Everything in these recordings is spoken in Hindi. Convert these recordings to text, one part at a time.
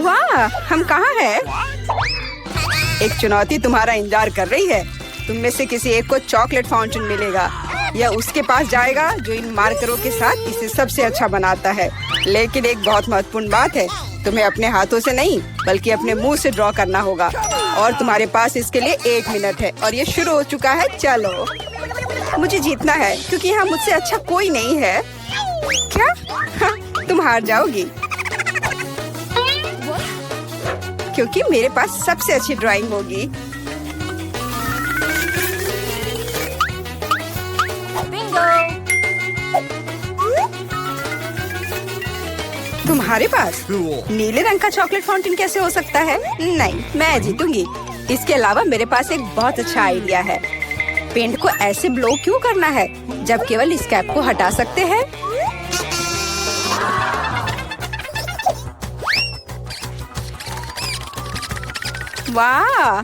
वाह, हम कहाँ हैं? एक चुनौती तुम्हारा इंतजार कर रही है। तुम में से किसी एक को चॉकलेट फाउंटेन मिलेगा। यह उसके पास जाएगा जो इन मार्करों के साथ इसे सबसे अच्छा बनाता है। लेकिन एक बहुत महत्वपूर्ण बात है, तुम्हें अपने हाथों से नहीं बल्कि अपने मुंह से ड्रॉ करना होगा। और तुम्हारे पास इसके लिए 1 मिनट है और ये शुरू हो चुका है। चलो, मुझे जीतना है क्योंकि यहाँ मुझसे अच्छा कोई नहीं है। क्या? हाँ, तुम हार जाओगी क्योंकि मेरे पास सबसे अच्छी ड्राइंग होगी। तुम्हारे पास नीले रंग का चॉकलेट फाउंटेन कैसे हो सकता है? नहीं, मैं जीतूंगी। इसके अलावा मेरे पास एक बहुत अच्छा आइडिया है। पेंट को ऐसे ब्लो क्यों करना है जब केवल इस कैप को हटा सकते हैं? वाह,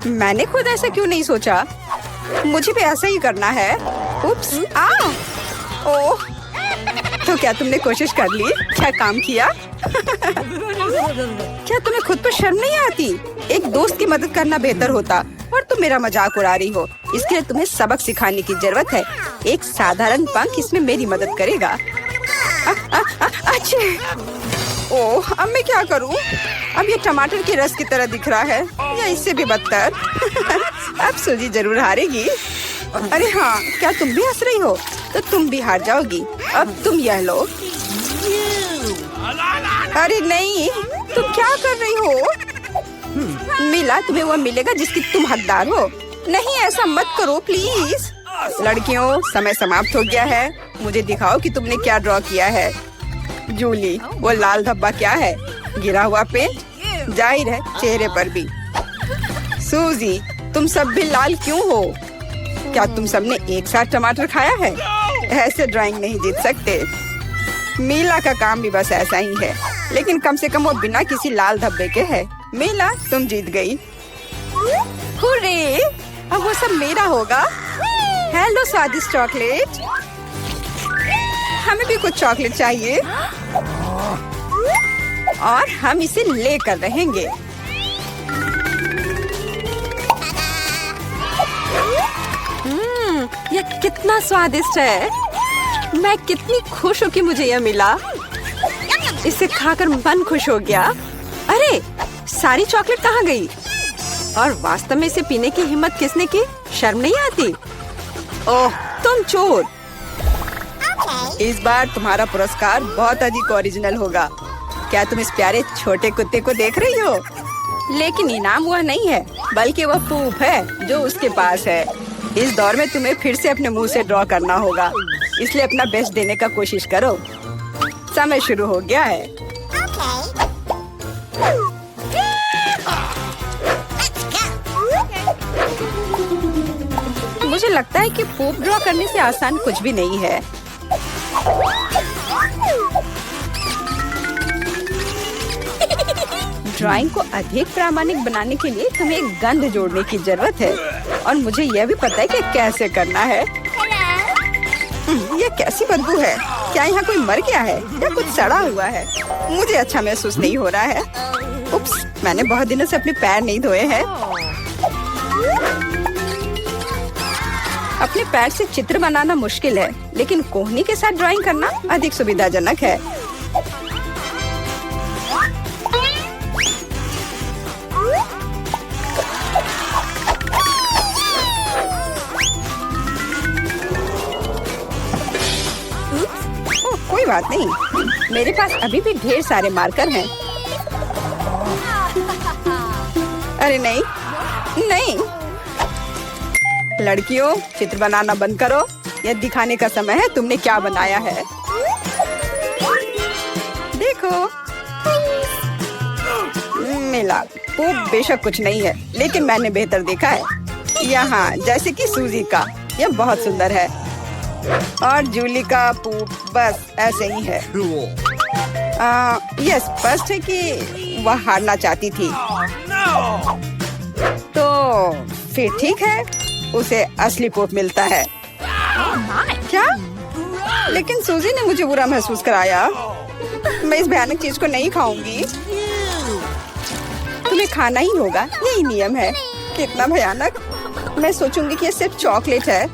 मैंने खुद ऐसा क्यों नहीं सोचा? मुझे भी ऐसा ही करना है। उप्स, ओह, तो क्या तुमने कोशिश कर ली? क्या काम किया? क्या तुम्हें खुद पर शर्म नहीं आती? एक दोस्त की मदद करना बेहतर होता और तुम मेरा मजाक उड़ा रही हो। इसके लिए तुम्हें सबक सिखाने की जरूरत है। एक साधारण पंख इसमें मेरी मदद करेगा। अच्छे, ओह, अब मैं क्या करूं? अब ये टमाटर के रस की तरह दिख रहा है या इससे भी बदतर। अब सूजी जरूर हारेगी। अरे हाँ, क्या तुम भी हंस रही हो? तो तुम भी हार जाओगी। अब तुम यह लो। अरे नहीं, तुम क्या कर रही हो? मिला तुम्हें वो मिलेगा जिसकी तुम हकदार हो। नहीं, ऐसा मत करो प्लीज। लड़कियों, समय समाप्त हो गया है। मुझे दिखाओ कि तुमने क्या ड्रॉ किया है। जूली, वो लाल धब्बा क्या है? गिरा हुआ पेंट? जाहिर है, चेहरे पर भी। सूजी, तुम सब भी लाल क्यों हो? क्या तुम सबने एक साथ टमाटर खाया है? ऐसे ड्राइंग नहीं जीत सकते। मीला का काम भी बस ऐसा ही है, लेकिन कम से कम वो बिना किसी लाल धब्बे के है। मीला, तुम जीत गई। हुर्रे! अब वो सब मेरा होगा। हेलो स्वादिष्ट चॉकलेट, हमें भी कुछ चॉकलेट चाहिए और हम इसे लेकर रहेंगे। यह कितना स्वादिष्ट है। मैं कितनी खुश हूँ कि मुझे यह मिला। इसे खाकर मन खुश हो गया। अरे, सारी चॉकलेट कहाँ गई? और वास्तव में इसे पीने की हिम्मत किसने की? शर्म नहीं आती? ओह, तुम चोर। इस बार तुम्हारा पुरस्कार बहुत अधिक ओरिजिनल होगा। क्या तुम इस प्यारे छोटे कुत्ते को देख रही हो? लेकिन इनाम वह नहीं है, बल्कि वह पूप है जो उसके पास है। इस दौर में तुम्हें फिर से अपने मुंह से ड्रॉ करना होगा, इसलिए अपना बेस्ट देने का कोशिश करो। समय शुरू हो गया है। मुझे लगता है कि पूप ड्रॉ करने से आसान कुछ भी नहीं है। ड्राइंग को अधिक प्रामाणिक बनाने के लिए तुम्हें एक गंध जोड़ने की जरूरत है और मुझे यह भी पता है कि कैसे करना है। यह कैसी बदबू है? क्या यहाँ कोई मर गया है या कुछ सड़ा हुआ है? मुझे अच्छा महसूस नहीं हो रहा है। उप्स, मैंने बहुत दिनों से अपने पैर नहीं धोए हैं। अपने पैर से चित्र बनाना मुश्किल है, लेकिन कोहनी के साथ ड्राइंग करना अधिक सुविधाजनक है। कोई बात नहीं, मेरे पास अभी भी ढेर सारे मार्कर हैं। अरे नहीं, नहीं। लड़कियों, चित्र बनाना बंद करो। यह दिखाने का समय है तुमने क्या बनाया है। देखो, मिला। वो बेशक कुछ नहीं है, लेकिन मैंने बेहतर देखा है। यहाँ जैसे कि सूजी का, यह बहुत सुंदर है। और जूली का पूप बस ऐसे ही है। यह स्पष्ट है कि वह हारना चाहती थी। तो फिर ठीक है, उसे असली पूप मिलता है। क्या? लेकिन सूजी ने मुझे बुरा महसूस कराया। मैं इस भयानक चीज को नहीं खाऊंगी। तुम्हें खाना ही होगा, यही नियम है। कितना भयानक। मैं सोचूंगी कि ये सिर्फ चॉकलेट है।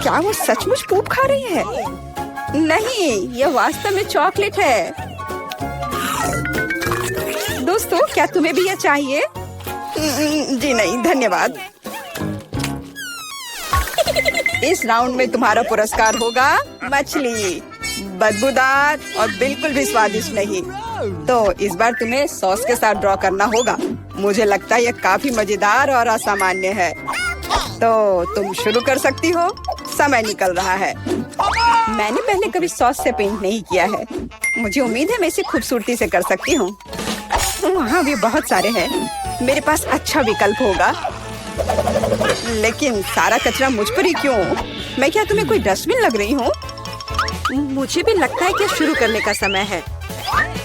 क्या वो सचमुच पूप खा रही है? नहीं, ये वास्तव में चॉकलेट है। दोस्तों, क्या तुम्हें भी ये चाहिए? जी नहीं, धन्यवाद। इस राउंड में तुम्हारा पुरस्कार होगा मछली, बदबूदार और बिल्कुल भी स्वादिष्ट नहीं। तो इस बार तुम्हें सॉस के साथ ड्रॉ करना होगा। मुझे लगता है यह काफी मजेदार और असामान्य है। तो तुम शुरू कर सकती हो, समय निकल रहा है। मैंने पहले कभी सॉस से पेंट नहीं किया है। मुझे उम्मीद है मैं इसे खूबसूरती से कर सकती हूँ। वहाँ भी बहुत सारे हैं। मेरे पास अच्छा विकल्प होगा। लेकिन सारा कचरा मुझ पर ही क्यों? मैं क्या तुम्हें कोई डस्टबिन लग रही हूँ? मुझे भी लगता है कि शुरू करने का समय है।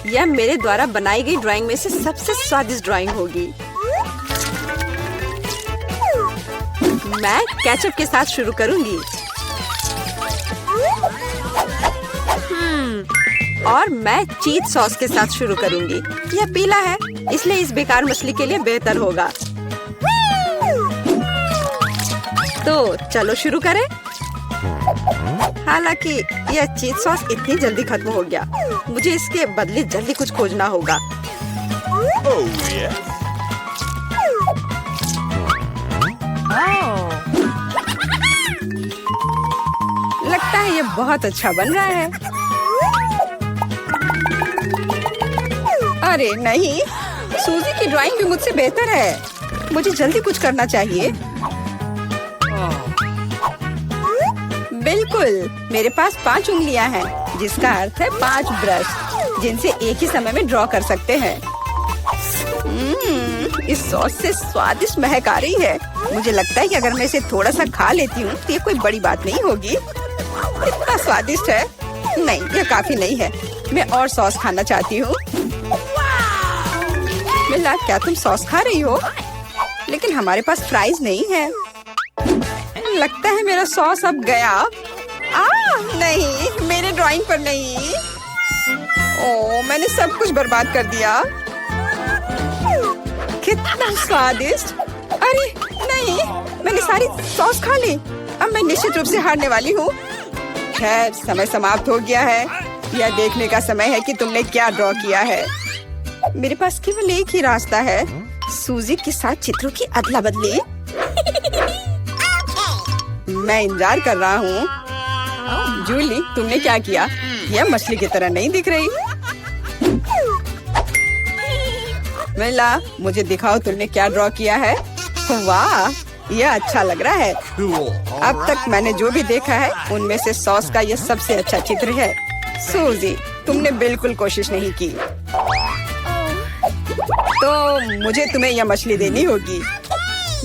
यह मेरे द्वारा बनाई गई ड्राइंग में से सबसे स्वादिष्ट ड्राइंग होगी। मैं केचप के साथ शुरू करूंगी। और मैं चीज सॉस के साथ शुरू करूंगी। यह पीला है, इसलिए इस बेकार मछली के लिए बेहतर होगा। तो चलो शुरू करें। हालांकि यह चीज सॉस इतनी जल्दी खत्म हो गया। मुझे इसके बदले जल्दी कुछ खोजना होगा। लगता है ये बहुत अच्छा बन रहा है। अरे नहीं, सूजी की ड्राइंग भी मुझसे बेहतर है। मुझे जल्दी कुछ करना चाहिए। बिल्कुल, मेरे पास 5 उंगलियां हैं, जिसका अर्थ है 5 ब्रश, जिनसे एक ही समय में ड्रॉ कर सकते हैं। इस सॉस से स्वादिष्ट महक आ रही है। मुझे लगता है कि अगर मैं इसे थोड़ा सा खा लेती हूँ तो ये कोई बड़ी बात नहीं होगी। इतना स्वादिष्ट है। नहीं, यह काफी नहीं है। मैं और सॉस खाना चाहती हूँ। मिला, क्या तुम सॉस खा रही हो? लेकिन हमारे पास फ्राइज नहीं है। लगता है मेरा सॉस अब गया। नहीं, मेरे ड्राइंग पर नहीं। ओह, मैंने सब कुछ बर्बाद कर दिया। कितना स्वादिष्ट। अरे नहीं, मैंने सारी सॉस खा ली। अब मैं निश्चित रूप से हारने वाली हूँ। खैर, समय समाप्त हो गया है। यह देखने का समय है कि तुमने क्या ड्रॉ किया है। मेरे पास केवल एक ही रास्ता है, सूजी के साथ चित्रों की अदला बदली। मैं इंतजार कर रहा हूँ। जूली, तुमने क्या किया? यह मछली की तरह नहीं दिख रही। मिला, मुझे दिखाओ तुमने क्या ड्रॉ किया है। वाह, यह अच्छा लग रहा है। अब तक मैंने जो भी देखा है उनमें से सॉस का यह सबसे अच्छा चित्र है। सूजी, तुमने बिल्कुल कोशिश नहीं की। तो मुझे तुम्हें यह मछली देनी होगी।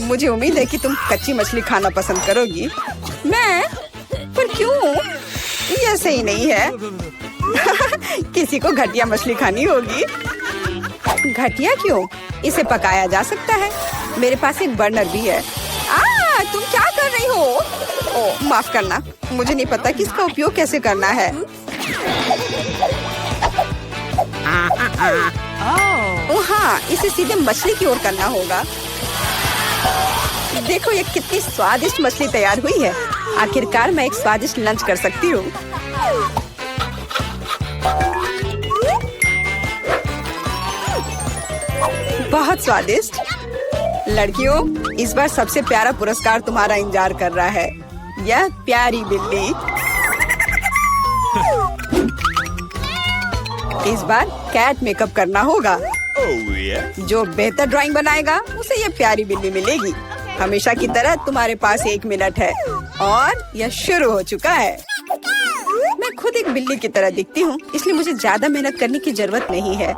मुझे उम्मीद है कि तुम कच्ची मछली खाना पसंद करोगी। मैं? पर क्यों? यह सही नहीं है। किसी को घटिया मछली खानी होगी। घटिया क्यों? इसे पकाया जा सकता है। मेरे पास एक बर्नर भी है। तुम क्या कर रही हो? ओह, माफ करना, मुझे नहीं पता कि इसका उपयोग कैसे करना है। ओह हाँ, इसे सीधे मछली की ओर करना होगा। देखो ये कितनी स्वादिष्ट मछली तैयार हुई है। आखिरकार मैं एक स्वादिष्ट लंच कर सकती हूँ। बहुत स्वादिष्ट। लड़कियों, इस बार सबसे प्यारा पुरस्कार तुम्हारा इंतजार कर रहा है। यह प्यारी बिल्ली। इस बार कैट मेकअप करना होगा। जो बेहतर ड्राइंग बनाएगा उसे यह प्यारी बिल्ली मिलेगी। हमेशा की तरह तुम्हारे पास 1 मिनट है और यह शुरू हो चुका है। मैं खुद एक बिल्ली की तरह दिखती हूँ, इसलिए मुझे ज्यादा मेहनत करने की जरूरत नहीं है।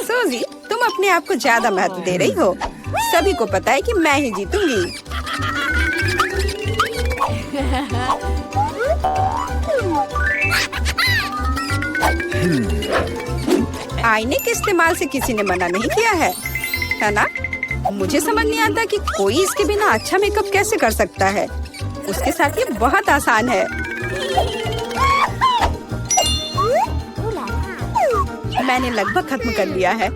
सूजी, तुम अपने आप को ज्यादा महत्व दे रही हो। सभी को पता है कि मैं ही जीतूंगी। आईने के इस्तेमाल से किसी ने मना नहीं किया है ना? मुझे समझ नहीं आता कि कोई इसके बिना अच्छा मेकअप कैसे कर सकता है। उसके साथ ये बहुत आसान है। मैंने लगभग खत्म कर लिया है।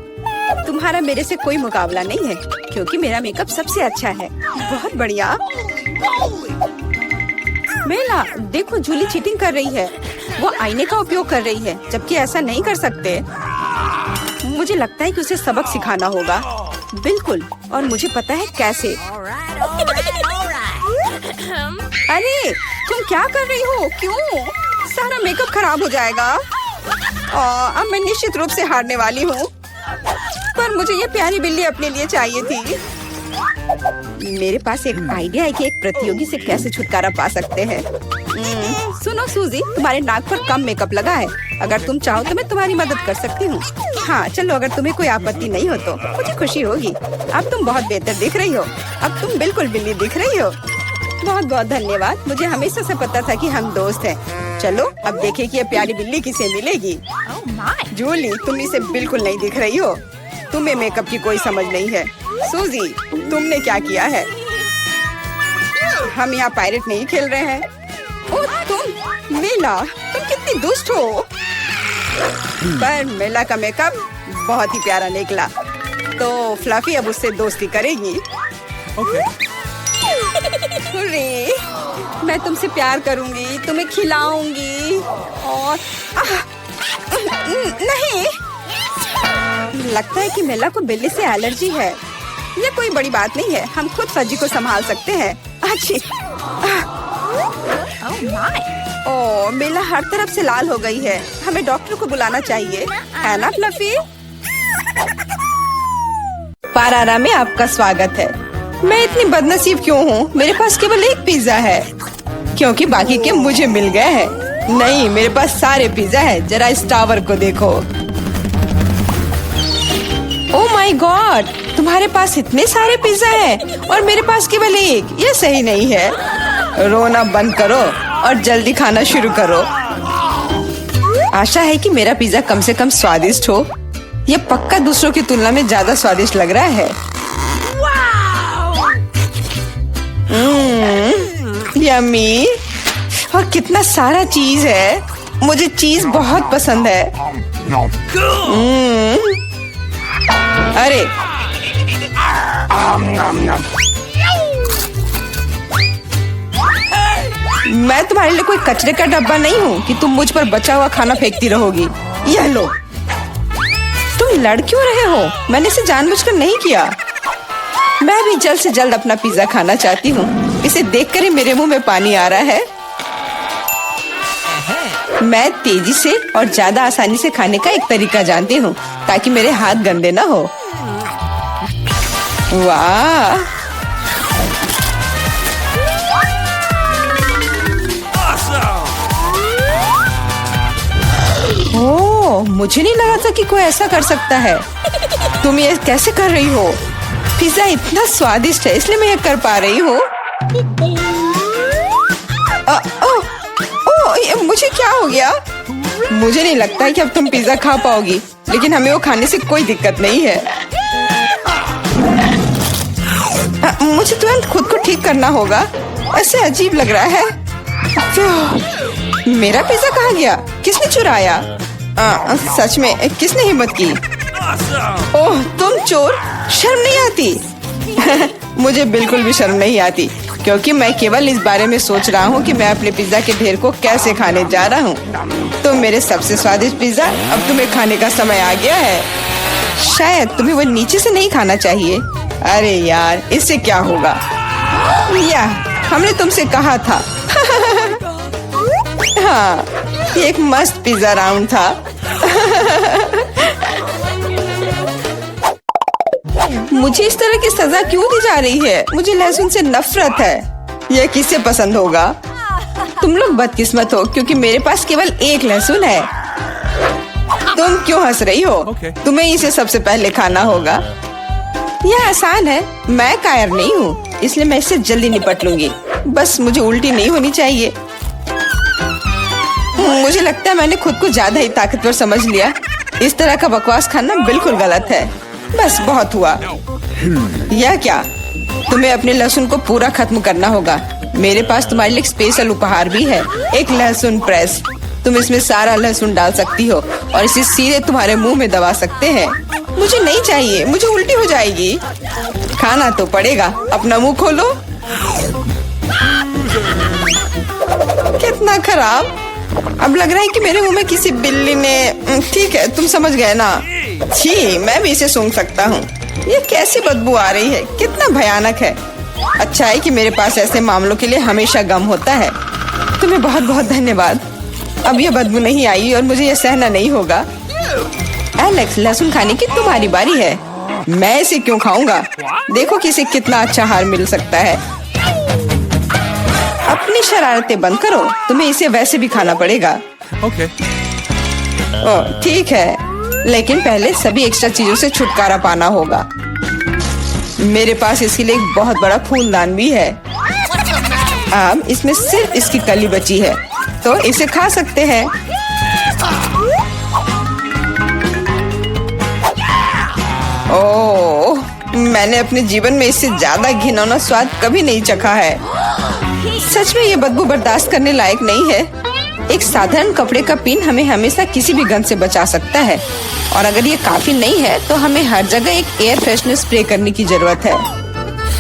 तुम्हारा मेरे से कोई मुकाबला नहीं है क्योंकि मेरा मेकअप सबसे अच्छा है। बहुत बढ़िया। मेला, देखो जूली चीटिंग कर रही है। वो आईने का उपयोग कर रही है जबकि ऐसा नहीं कर सकते। मुझे लगता है कि उसे सबक सिखाना होगा। बिल्कुल, और मुझे पता है कैसे। अरे तुम क्या कर रही हो? क्यों? सारा मेकअप खराब हो जाएगा। अब मैं निश्चित रूप से हारने वाली हूँ। पर मुझे ये प्यारी बिल्ली अपने लिए चाहिए थी। मेरे पास एक आइडिया है कि एक प्रतियोगी से कैसे छुटकारा पा सकते हैं। सुनो सूजी, तुम्हारे नाक पर कम मेकअप लगा है। अगर तुम चाहो तो मैं तुम्हारी मदद कर सकती हूँ। हाँ चलो, अगर तुम्हें कोई आपत्ति नहीं हो तो मुझे खुशी होगी। अब तुम बहुत बेहतर दिख रही हो। अब तुम बिल्कुल बिल्ली दिख रही हो। बहुत बहुत धन्यवाद। मुझे हमेशा से पता था कि हम दोस्त हैं। चलो अब देखें कि ये प्यारी बिल्ली किसे मिलेगी। जूली, तुम इसे बिल्कुल नहीं दिख रही हो। तुम्हें मेकअप की कोई समझ नहीं है। सूजी, तुमने क्या किया है? हम यहाँ पायरेट नहीं खेल रहे हैं। ओह तुम मेला, तुम कितनी दुष्ट हो। पर मेला का मेकअप बहुत ही प्यारा निकला। तो फ्लफी अब उससे दोस्ती करेगी। हुर्रे, मैं तुमसे प्यार करूंगी, तुम्हें खिलाऊंगी और नहीं, लगता है कि मेला को बिल्ली से एलर्जी है। ये कोई बड़ी बात नहीं है, हम खुद फज्जी को संभाल सकते हैं। अच्छी। ओह, मेला हर तरफ से लाल हो गई है। हमें डॉक्टर को बुलाना चाहिए, है ना फ्लफी? पारारा में आपका स्वागत है। मैं इतनी बदनसीब क्यों हूँ? मेरे पास केवल एक पिज्जा है क्योंकि बाकी के मुझे मिल गए हैं। नहीं, मेरे पास सारे पिज्जा है। जरा इस टावर को देखो। ओह माय गॉड, तुम्हारे पास इतने सारे पिज्जा हैं और मेरे पास केवल एक। ये सही नहीं है। रोना बंद करो और जल्दी खाना शुरू करो। आशा है कि मेरा पिज्जा कम से कम स्वादिष्ट हो। ये पक्का दूसरों की तुलना में ज्यादा स्वादिष्ट लग रहा है। यम्मी, और कितना सारा चीज है। मुझे चीज बहुत पसंद है। अरे मैं तुम्हारे लिए कोई कचरे का डब्बा नहीं हूँ कि तुम मुझ पर बचा हुआ खाना फेंकती रहोगी। यह लो। तुम लड़ क्यों रहे हो? मैंने इसे जानबूझकर नहीं किया। मैं भी जल्द से जल्द अपना पिज्जा खाना चाहती हूँ। इसे देखकर ही मेरे मुंह में पानी आ रहा है। मैं तेजी से और ज्यादा आसानी से खाने का एक तरीका जानती हूँ ताकि मेरे हाथ गंदे ना हो। वाह, ओह, मुझे नहीं लगा था कि कोई ऐसा कर सकता है। तुम ये कैसे कर रही हो? पिज्जा इतना स्वादिष्ट है इसलिए मैं ये कर पा रही हूँ। मुझे क्या हो गया? मुझे नहीं लगता है कि अब तुम पिज्जा खा पाओगी, लेकिन हमें वो खाने से कोई दिक्कत नहीं है। मुझे तुरंत खुद को ठीक करना होगा। ऐसे अजीब लग रहा है। मेरा पिज्जा कहाँ गया? किसने चुराया? सच में किसने हिम्मत की? ओह तुम चोर, शर्म नहीं आती? मुझे बिल्कुल भी शर्म नहीं आती क्योंकि मैं केवल इस बारे में सोच रहा हूँ कि मैं अपने पिज्जा के ढेर को कैसे खाने जा रहा हूँ। तो मेरे सबसे स्वादिष्ट पिज्जा अब तुम्हें खाने का समय आ गया है। शायद तुम्हें वो नीचे से नहीं खाना चाहिए। अरे यार, इससे क्या होगा? या हमने तुमसे कहा था। हाँ, ये एक मस्त पिज्जा राउंड था। मुझे इस तरह की सजा क्यों दी जा रही है? मुझे लहसुन से नफरत है। यह किसे पसंद होगा? तुम लोग बदकिस्मत हो क्योंकि मेरे पास केवल एक लहसुन है। तुम क्यों हंस रही हो? तुम्हें इसे सबसे पहले खाना होगा। यह आसान है। मैं कायर नहीं हूँ इसलिए मैं इससे जल्दी निपट लूंगी। बस मुझे उल्टी नहीं होनी चाहिए। मुझे लगता है मैंने खुद को ज्यादा ही ताकतवर समझ लिया। इस तरह का बकवास खाना बिल्कुल गलत है। बस बहुत हुआ। यह क्या? तुम्हें अपने लहसुन को पूरा खत्म करना होगा। मेरे पास तुम्हारे लिए एक स्पेशल उपहार भी है, एक लहसुन प्रेस। तुम इसमें सारा लहसुन डाल सकती हो और इसे सीधे तुम्हारे मुंह में दबा सकते हैं। मुझे नहीं चाहिए, मुझे उल्टी हो जाएगी। खाना तो पड़ेगा, अपना मुंह खोलो। कितना खराब। अब लग रहा है कि मेरे मुंह में किसी बिल्ली ने। ठीक है, तुम समझ गए ना। छी, मैं भी इसे सूंघ सकता हूँ। ये कैसी बदबू आ रही है, कितना भयानक है। अच्छा है कि मेरे पास ऐसे मामलों के लिए हमेशा गम होता है। तुम्हें बहुत बहुत धन्यवाद। अब ये बदबू नहीं आई और मुझे ये सहना नहीं होगा। एलेक्स, लहसुन खाने की तुम्हारी बारी है। मैं इसे क्यों खाऊंगा? देखो कि इसे कितना अच्छा आहार मिल सकता है। अपनी शरारतें बंद करो, तुम्हें इसे वैसे भी खाना पड़ेगा। Okay. ठीक है, लेकिन पहले सभी एक्स्ट्रा चीजों से छुटकारा पाना होगा। मेरे पास इसके लिए एक बहुत बड़ा फूलदान भी है। अब इसमें सिर्फ इसकी कली बची है, तो इसे खा सकते हैं। ओह, मैंने अपने जीवन में इससे ज्यादा घिनौना स्वाद कभी नहीं चखा है। सच में ये बदबू बर्दाश्त करने लायक नहीं है। एक साधारण कपड़े का पिन हमें हमेशा किसी भी गंध से बचा सकता है, और अगर ये काफी नहीं है तो हमें हर जगह एक एयर फ्रेशनर स्प्रे करने की जरूरत है।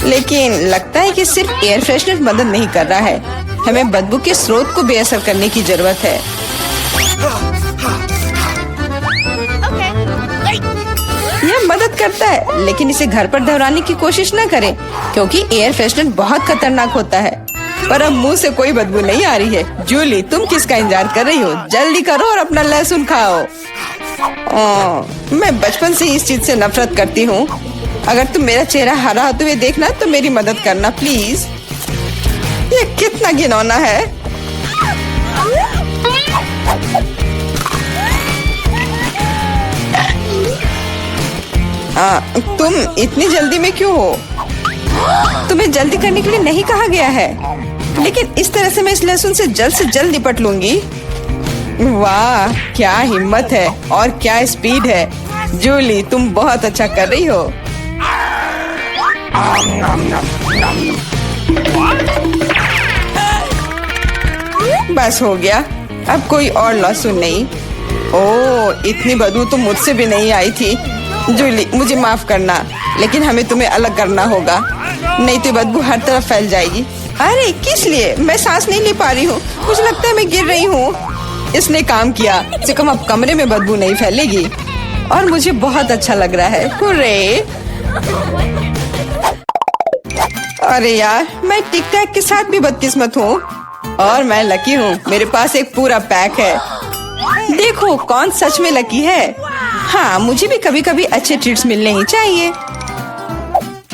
लेकिन लगता है कि सिर्फ एयर फ्रेशनर मदद नहीं कर रहा है, हमें बदबू के स्रोत को बेअसर करने की जरूरत है। यह मदद करता है, लेकिन इसे घर पर दोहराने की कोशिश न करें, क्योंकि एयर फ्रेशनर बहुत खतरनाक होता है। पर अब मुंह से कोई बदबू नहीं आ रही है। जूली, तुम किसका इंतजार कर रही हो? जल्दी करो और अपना लहसुन खाओ। मैं बचपन से इस चीज से नफरत करती हूँ। अगर तुम मेरा चेहरा हरा होते हुए देखना तो मेरी मदद करना प्लीज। ये कितना घिनौना है। तुम इतनी जल्दी में क्यों हो? तुम्हें जल्दी करने के लिए नहीं कहा गया है, लेकिन इस तरह से मैं इस लहसुन से जल्द निपट लूंगी। वाह, क्या हिम्मत है और क्या स्पीड है। जूली, तुम बहुत अच्छा कर रही हो। बस हो गया, अब कोई और लहसुन नहीं। ओह, इतनी बदबू तो मुझसे भी नहीं आई थी। जूली, मुझे माफ करना, लेकिन हमें तुम्हें अलग करना होगा, नहीं तो बदबू हर तरफ फैल जाएगी। अरे किस लिए? मैं सांस नहीं ले पा रही हूँ, मुझे लगता है मैं गिर रही हूँ। इसने काम किया, से कम अब कमरे में बदबू नहीं फैलेगी और मुझे बहुत अच्छा लग रहा है। हुर्रे! अरे यार, मैं टिक टैक के साथ भी बदकिस्मत हूँ और मैं लकी हूँ। मेरे पास एक पूरा पैक है। देखो कौन सच में लकी है। हाँ, मुझे भी कभी कभी अच्छे ट्रीट्स मिलने ही चाहिए।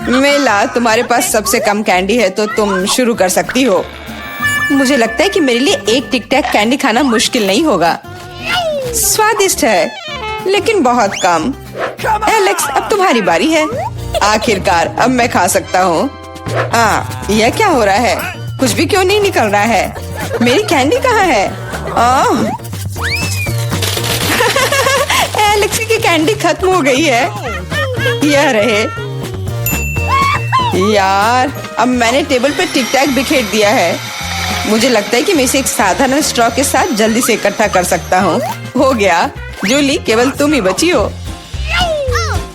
मेला, तुम्हारे पास सबसे कम कैंडी है तो तुम शुरू कर सकती हो। मुझे लगता है कि मेरे लिए एक टिक टैक कैंडी खाना मुश्किल नहीं होगा। स्वादिष्ट है, लेकिन बहुत कम। एलेक्स, अब तुम्हारी बारी है। आखिरकार अब मैं खा सकता हूँ। यह क्या हो रहा है? कुछ भी क्यों नहीं निकल रहा है? मेरी कैंडी कहाँ है? एलेक्स की कैंडी खत्म हो गई है। यह रहे। यार, अब मैंने टेबल पे टिक टैक बिखेर दिया है। मुझे लगता है कि मैं इसे एक साधारण स्ट्रॉ के साथ जल्दी से इकट्ठा कर सकता हूँ। हो गया। जूली, केवल तुम ही बची हो।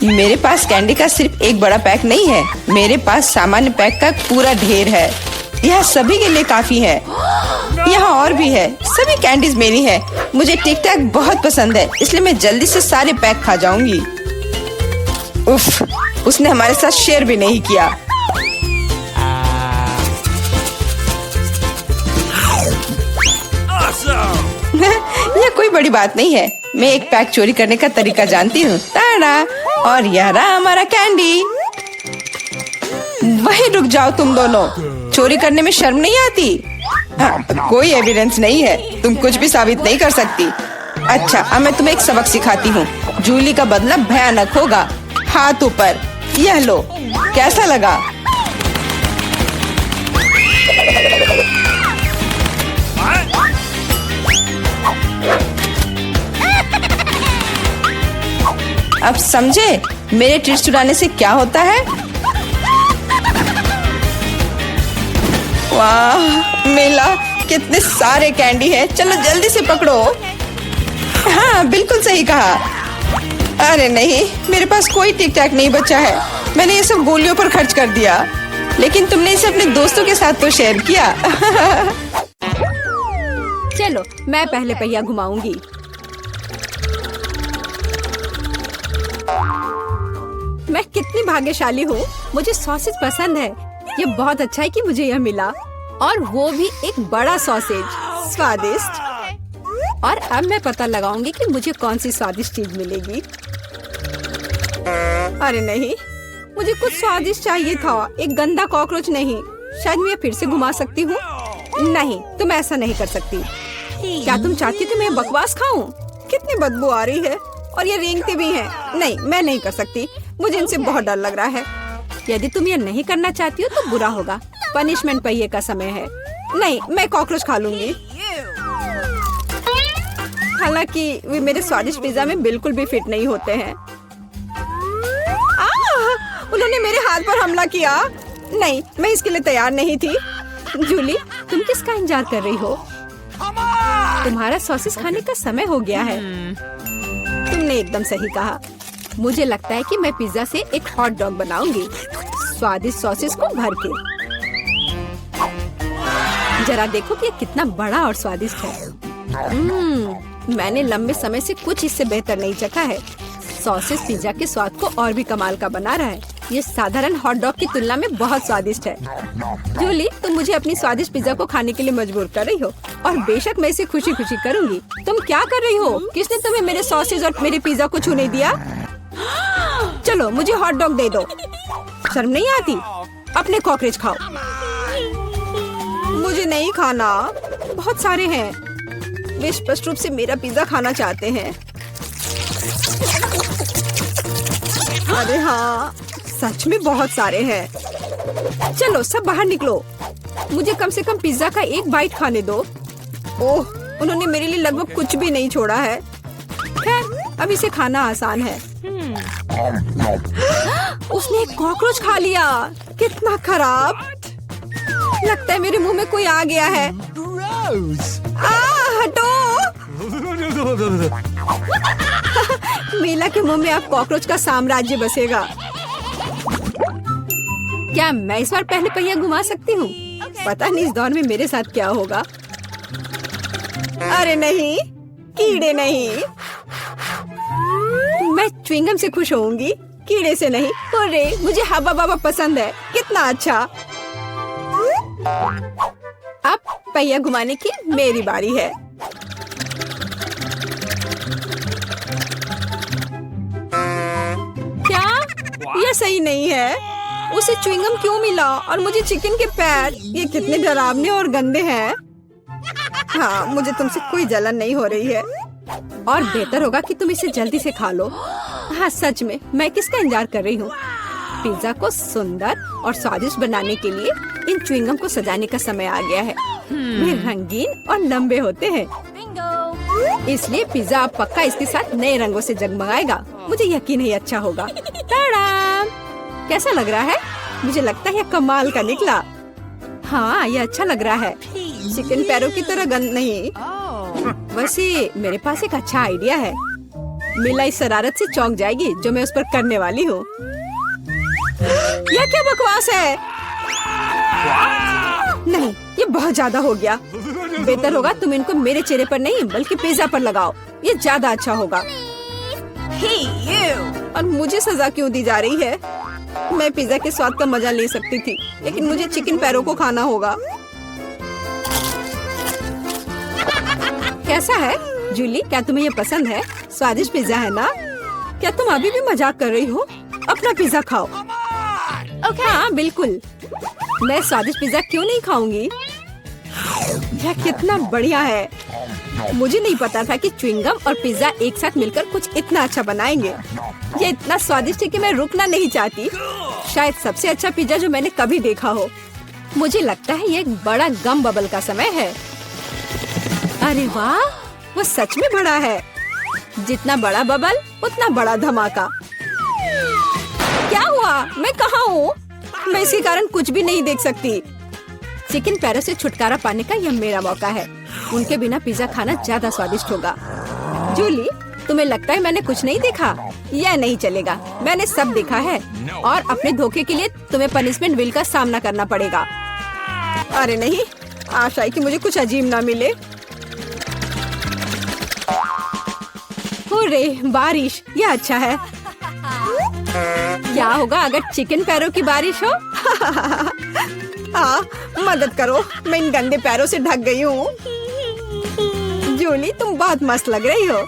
मेरे पास कैंडी का सिर्फ एक बड़ा पैक नहीं है, मेरे पास सामान्य पैक का पूरा ढेर है। यह सभी के लिए काफी है। यहाँ और भी है। सभी कैंडीज मेरी है। मुझे टिक टैक बहुत पसंद है, इसलिए मैं जल्दी से सारे पैक खा जाऊंगी। उफ, उसने हमारे साथ शेयर भी नहीं किया। यह कोई बड़ी बात नहीं है। मैं एक पैक चोरी करने का तरीका जानती हूँ। ताड़ा! और यह रहा हमारा कैंडी। वहीं रुक जाओ तुम दोनों। चोरी करने में शर्म नहीं आती? कोई एविडेंस नहीं है, तुम कुछ भी साबित नहीं कर सकती। अच्छा, अब मैं तुम्हें एक सबक सिखाती हूँ। जूली का बदला भयानक होगा। हाथ ऊपर। यह लो, कैसा लगा? अब समझे मेरे ट्रीट्स चुराने से क्या होता है? वाह मिला, कितने सारे कैंडी हैं। चलो जल्दी से पकड़ो। हाँ बिल्कुल सही कहा। अरे नहीं, मेरे पास कोई टिक टैक नहीं बचा है। मैंने ये सब गोलियों पर खर्च कर दिया। लेकिन तुमने इसे अपने दोस्तों के साथ तो शेयर किया। चलो मैं पहले पहिया घुमाऊंगी। मैं कितनी भाग्यशाली हूँ, मुझे सॉसेज पसंद है। ये बहुत अच्छा है कि मुझे यह मिला, और वो भी एक बड़ा सॉसेज। स्वादिष्ट। और अब मैं पता लगाऊंगी कि मुझे कौन सी स्वादिष्ट चीज मिलेगी। अरे नहीं, मुझे कुछ स्वादिष्ट चाहिए था, एक गंदा कॉकरोच नहीं। शायद मैं फिर से घुमा सकती हूँ। नहीं, तुम ऐसा नहीं कर सकती। क्या तुम चाहती कि मैं बकवास खाऊं? कितनी बदबू आ रही है, और ये रेंगते भी हैं। नहीं, मैं नहीं कर सकती, मुझे इनसे बहुत डर लग रहा है। यदि तुम ये नहीं करना चाहती हो तो बुरा होगा। पनिशमेंट पहिए का समय है। नहीं, मैं कॉकरोच खा लूंगी। हालांकि वे मेरे स्वादिष्ट पिज्जा में बिल्कुल भी फिट नहीं होते हैं। उन्होंने मेरे हाथ पर हमला किया। नहीं, मैं इसके लिए तैयार नहीं थी। जूली, तुम किसका इंतजार कर रही हो? तुम्हारा सॉसेस खाने का समय हो गया है। तुमने एकदम सही कहा। मुझे लगता है कि मैं पिज्जा से एक हॉट डॉग बनाऊंगी, स्वादिष्ट सॉसेस को भर के। जरा देखो कि ये कितना बड़ा और स्वादिष्ट है। मैंने लंबे समय से कुछ इससे बेहतर नहीं चखा है। सॉसेस पिज्जा के स्वाद को और भी कमाल का बना रहा है। ये साधारण हॉट डॉग की तुलना में बहुत स्वादिष्ट है। जूली, तुम मुझे अपनी स्वादिष्ट पिज्जा को खाने के लिए मजबूर कर रही हो, और बेशक मैं इसे खुशी खुशी करूंगी। तुम क्या कर रही हो? किसने तुम्हें मेरे सॉसेज और मेरे पिज्जा को छूने दिया? चलो मुझे हॉट डॉग दे दो। शर्म नहीं आती? अपने कॉकरोच खाओ। मुझे नहीं खाना, बहुत सारे हैं। वे स्पष्ट रूप से मेरा पिज्जा खाना चाहते हैं। अरे हाँ, सच में बहुत सारे हैं। चलो सब बाहर निकलो, मुझे कम से कम पिज्जा का एक बाइट खाने दो। ओह, उन्होंने मेरे लिए लगभग कुछ भी नहीं छोड़ा है। खैर, अब इसे खाना आसान है। उसने एक कॉकरोच खा लिया। कितना खराब। लगता है मेरे मुंह में कोई आ गया है। हटो। मीला के मुंह में अब कॉकरोच का साम्राज्य बसेगा। क्या मैं इस बार पहले पहिया घुमा सकती हूँ? पता नहीं इस दौर में मेरे साथ क्या होगा। अरे नहीं, कीड़े नहीं। मैं च्युइंगम से खुश होऊंगी, कीड़े से नहीं। अरे मुझे हब्बा बाबा पसंद है। कितना अच्छा। अब पहिया घुमाने की मेरी बारी है। क्या यह सही नहीं है? उसे च्युइंगम क्यों मिला और मुझे चिकन के पैर? ये कितने डरावने और गंदे हैं। हाँ, मुझे तुमसे कोई जलन नहीं हो रही है, और बेहतर होगा कि तुम इसे जल्दी से खा लो। हाँ सच में, मैं किसका इंतजार कर रही हूँ? पिज्जा को सुंदर और स्वादिष्ट बनाने के लिए इन च्युइंगम को सजाने का समय आ गया है। वे रंगीन और लंबे होते हैं, इसलिए पिज्जा अब पक्का इसके साथ नए रंगों से जगमगाएगा। मुझे यकीन है अच्छा होगा। टाडाम! कैसा लग रहा है? मुझे लगता है यह कमाल का निकला। हाँ, यह अच्छा लग रहा है। चिकन पैरों की तरह गंद नहीं। वैसे मेरे पास एक अच्छा आइडिया है। मीला इस शरारत से चौंक जाएगी जो मैं उस पर करने वाली हूँ। यह क्या बकवास है? नहीं, ये बहुत ज्यादा हो गया। बेहतर होगा तुम इनको मेरे चेहरे पर नहीं बल्कि पिज्जा पर लगाओ। ये ज्यादा अच्छा होगा। और मुझे सजा क्यों दी जा रही है? मैं पिज्जा के स्वाद का मजा ले सकती थी, लेकिन मुझे चिकन पैरों को खाना होगा। कैसा है जूली? क्या तुम्हें ये पसंद है? स्वादिष्ट पिज्जा है ना? क्या तुम अभी भी मजाक कर रही हो? अपना पिज्जा खाओ। हाँ बिल्कुल, मैं स्वादिष्ट पिज्जा क्यों नहीं खाऊंगी? यह कितना बढ़िया है। मुझे नहीं पता था कि च्युइंगम और पिज्जा एक साथ मिलकर कुछ इतना अच्छा बनाएंगे। ये इतना स्वादिष्ट है कि मैं रुकना नहीं चाहती। शायद सबसे अच्छा पिज्जा जो मैंने कभी देखा हो। मुझे लगता है ये एक बड़ा गम बबल का समय है। अरे वाह, वो सच में बड़ा है। जितना बड़ा बबल उतना बड़ा धमाका। क्या हुआ? मैं कहाँ हूँ? मैं इसके कारण कुछ भी नहीं देख सकती। चिकन पैरों से छुटकारा पाने का यह मेरा मौका है। उनके बिना पिज्जा खाना ज्यादा स्वादिष्ट होगा। जूली, तुम्हें लगता है मैंने कुछ नहीं देखा? यह नहीं चलेगा, मैंने सब देखा है और अपने धोखे के लिए तुम्हें पनिशमेंट बिल का सामना करना पड़ेगा। अरे नहीं, आशा है कि मुझे कुछ अजीब ना मिले। अरे बारिश, यह अच्छा है। क्या होगा अगर चिकन पैरों की बारिश हो? हाँ, मदद करो, मैं इन गंदे पैरों से ढक गई हूँ। जूली, तुम बहुत मस्त लग रही हो।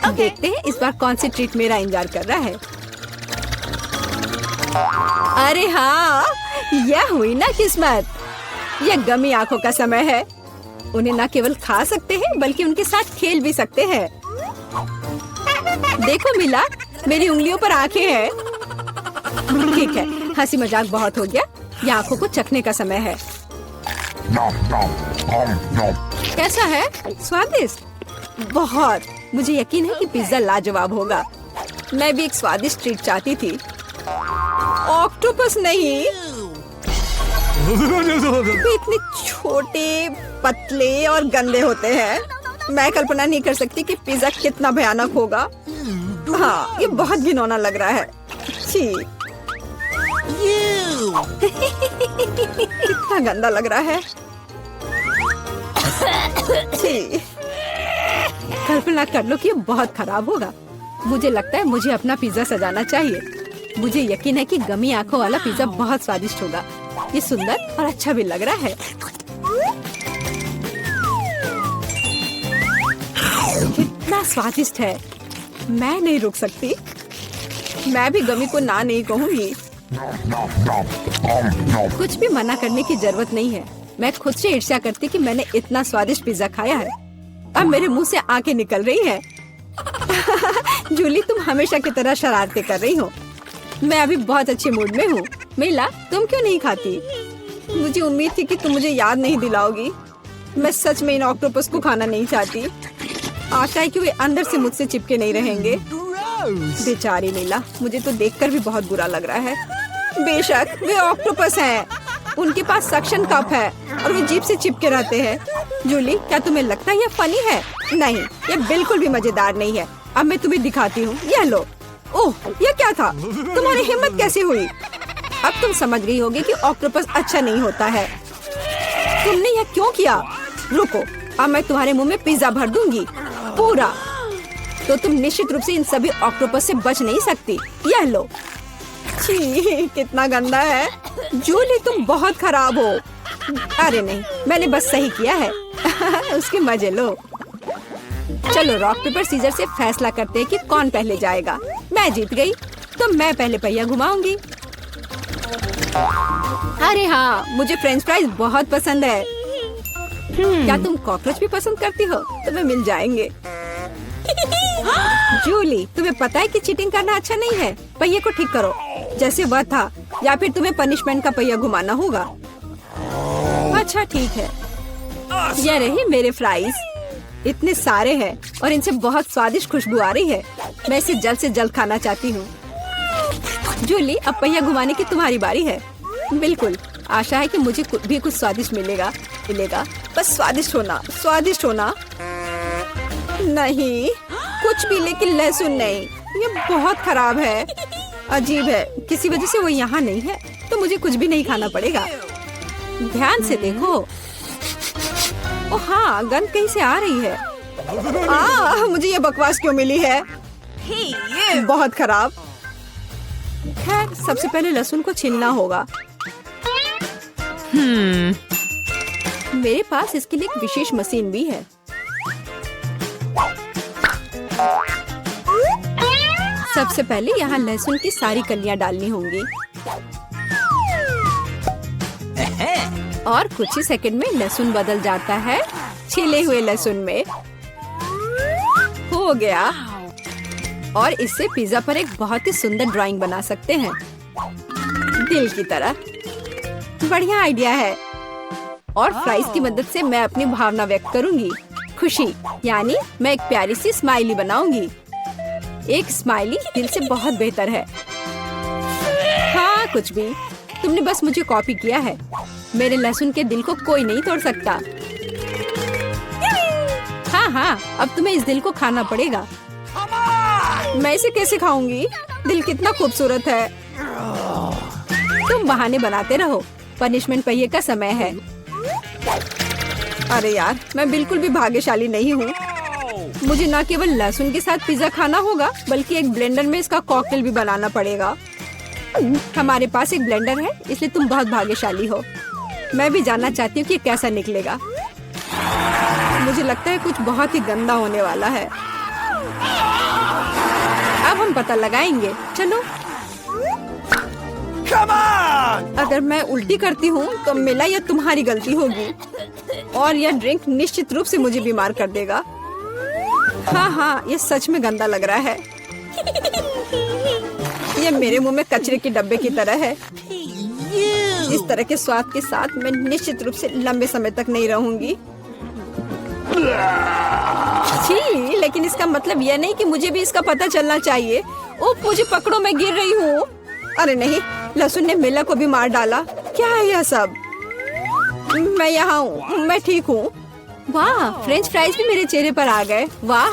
देखते हैं इस बार कौन सी ट्रीट मेरा इंतजार कर रहा है। अरे हाँ, यह हुई ना किस्मत। यह गमी आंखों का समय है। उन्हें न केवल खा सकते हैं बल्कि उनके साथ खेल भी सकते हैं। देखो मिला, मेरी उंगलियों पर आंखें हैं। ठीक है, हंसी मजाक बहुत हो गया। ये आंखों को चखने का समय है। कैसा है? स्वादिष्ट? बहुत। मुझे यकीन है कि पिज्जा लाजवाब होगा। मैं भी एक स्वादिष्ट ट्रीट चाहती थी। ऑक्टोपस नहीं। वे इतने छोटे, पतले और गंदे होते हैं। मैं कल्पना नहीं कर सकती कि पिज्जा कितना भयानक होगा। हाँ, ये बहुत घिनौना लग रहा है। छी। कितना गंदा लग रहा है। छी। कल्पना कर लो कि ये बहुत खराब होगा। मुझे लगता है मुझे अपना पिज्जा सजाना चाहिए। मुझे यकीन है कि गमी आंखों वाला पिज्जा बहुत स्वादिष्ट होगा। ये सुंदर और अच्छा भी लग रहा है। कितना स्वादिष्ट है। मैं नहीं रुक सकती। मैं भी गमी को ना नहीं कहूँगी। कुछ भी मना करने की जरूरत नहीं है। मैं खुद से ईर्ष्या करती कि मैंने इतना स्वादिष्ट पिज्जा खाया है। अब मेरे मुंह से आंखें निकल रही है। जूली, तुम हमेशा की तरह शरारतें कर रही हो। मैं अभी बहुत अच्छे मूड में हूँ। मिला, तुम क्यों नहीं खाती? मुझे उम्मीद थी कि तुम मुझे याद नहीं दिलाओगी। मैं सच में इन ऑक्टोपस को खाना नहीं चाहती। आशा है कि वे अंदर से मुझसे चिपके नहीं रहेंगे। बेचारी नीला, मुझे तो देखकर भी बहुत बुरा लग रहा है। बेशक वे ऑक्टोपस हैं। उनके पास सक्शन कप है और वे जीभ से चिपके रहते हैं। जूली, क्या तुम्हें लगता है यह फनी है? नहीं, यह बिल्कुल भी मजेदार नहीं है। अब मैं तुम्हें दिखाती हूँ। यह लो। ओह, यह क्या था? तुम्हारी हिम्मत कैसे हुई? अब तुम समझ गई होगी कि ऑक्टोपस अच्छा नहीं होता है। तुमने यह क्यों किया? रुको, अब मैं तुम्हारे मुंह में पिज्जा भर दूंगी, पूरा। तो तुम निश्चित रूप से इन सभी ऑक्टोपस से बच नहीं सकती। यह लो। छी, कितना गंदा है। जूली, तुम बहुत खराब हो। अरे नहीं, मैंने बस सही किया है। उसके मजे लो। चलो रॉक पेपर सीजर से फैसला करते हैं कि कौन पहले जाएगा। मैं जीत गई तो मैं पहले पहिया घुमाऊंगी। अरे हाँ, मुझे फ्रेंच फ्राइज बहुत पसंद है। क्या तुम कॉकरोच भी पसंद करती हो? तुम्हें मिल जाएंगे। जूली, तुम्हें पता है कि चीटिंग करना अच्छा नहीं है। पहिए को ठीक करो जैसे वह था, या फिर तुम्हें पनिशमेंट का पहिया घुमाना होगा। अच्छा ठीक है। ये रही मेरे फ्राइज। इतने सारे हैं और इनसे बहुत स्वादिष्ट खुशबू आ रही है। मैं इसे जल्द से जल्द खाना चाहती हूँ। जूली, अब पहिया घुमाने की तुम्हारी बारी है। बिल्कुल, आशा है कि मुझे भी कुछ स्वादिष्ट मिलेगा। बस स्वादिष्ट होना, स्वादिष्ट होना। नहीं, कुछ भी, लेकिन लहसुन नहीं। ये बहुत खराब है। अजीब है, किसी वजह से वो यहाँ नहीं है तो मुझे कुछ भी नहीं खाना पड़ेगा। ध्यान से देखो। ओ हाँ, गंध कहीं से आ रही है। मुझे ये बकवास क्यों मिली है? बहुत खराब। खैर, सबसे पहले लहसुन को छीलना होगा। मेरे पास इसके लिए एक विशेष मशीन भी है। सबसे पहले यहाँ लहसुन की सारी कलियां डालनी होंगी और कुछ ही सेकंड में लहसुन बदल जाता है छिले हुए लहसुन में। हो गया। और इससे पिज्जा पर एक बहुत ही सुंदर ड्राइंग बना सकते हैं, दिल की तरह। बढ़िया आइडिया है। और फ्राइज की मदद से मैं अपनी भावना व्यक्त करूंगी। खुशी, यानी मैं एक प्यारी सी स्माइली बनाऊंगी। एक स्माइली दिल से बहुत बेहतर है। हाँ, कुछ भी। तुमने बस मुझे कॉपी किया है। मेरे लहसुन के दिल को कोई नहीं तोड़ सकता। हाँ हाँ, अब तुम्हें इस दिल को खाना पड़ेगा। मैं इसे कैसे खाऊंगी? दिल कितना खूबसूरत है। तुम बहाने बनाते रहो, पनिशमेंट पहिए का समय है। अरे यार, मैं बिल्कुल भी भाग्यशाली नहीं हूँ। मुझे न केवल लहसुन के साथ पिज्जा खाना होगा, बल्कि एक ब्लेंडर में इसका कॉकटेल भी बनाना पड़ेगा। हमारे पास एक ब्लेंडर है, इसलिए तुम बहुत भाग्यशाली हो। मैं भी जानना चाहती हूँ कि कैसा निकलेगा। मुझे लगता है कुछ बहुत ही गंदा होने वाला है। अब हम पता लगाएंगे। चलो। अगर मैं उल्टी करती हूँ तो मिला यह तुम्हारी गलती होगी और यह ड्रिंक निश्चित रूप से मुझे बीमार कर देगा। हाँ हाँ, ये सच में गंदा लग रहा है। ये मेरे मुंह में कचरे के डब्बे की तरह है। इस तरह के स्वाद के साथ मैं निश्चित रूप से लंबे समय तक नहीं रहूंगी। छी, लेकिन इसका मतलब यह नहीं कि मुझे भी इसका पता चलना चाहिए। ओह, मुझे पकड़ो, मैं गिर रही हूँ। अरे नहीं, लहसुन ने मिला को भी मार डाला। क्या है यह सब? मैं यहाँ हूँ, मैं ठीक हूँ। वाह, फ्रेंच फ्राइज भी मेरे चेहरे पर आ गए। वाह।